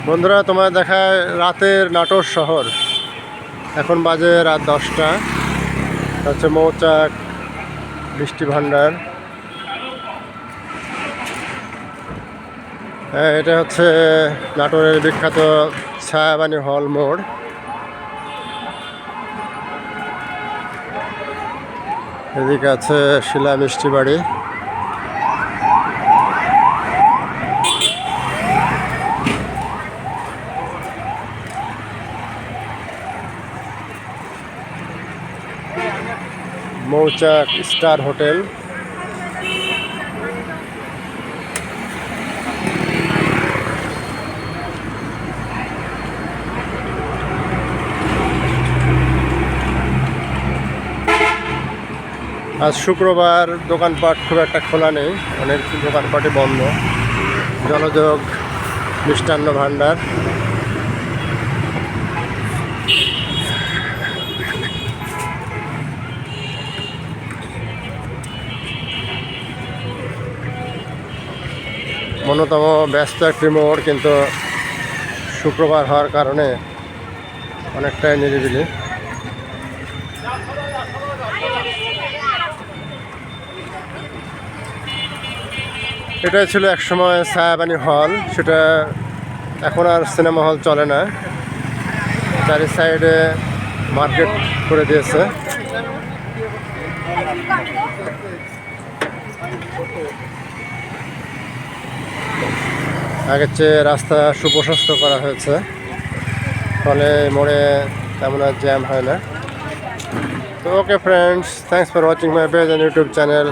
বন্ধুরা, তোমার দেখায় রাতের নাটোর শহর। এখন বাজে রাত 10টা। হচ্ছে মৌচাক বৃষ্টি ভান্ডার। এটা হচ্ছে নাটোরের বিখ্যাত ছায়াবানী হল মোড়। এদিকে আছে শিলা মিষ্টি বাড়ি। মৌচাক স্টার হোটেল। আজ শুক্রবার, দোকানপাট খুব একটা খোলা নেই, অনেক দোকানপাটই বন্ধ। জলযোগ মিষ্টান্ন ভাণ্ডার। অন্যতম ব্যস্ত একটি মোড়, কিন্তু শুক্রবার হওয়ার কারণে অনেকটাই নিরিবিলি। এটাই ছিল একসময় ছায়াবানী হল, সেটা এখন আর সিনেমা হল চলে না। চারি সাইডে মার্কেট করে দিয়েছে। আগের চেয়ে রাস্তা সুপ্রশস্ত করা হয়েছে, ফলে মোড়ে তেমন আর জ্যাম হয় না। তো okay friends, thanks for watching my page and YouTube channel.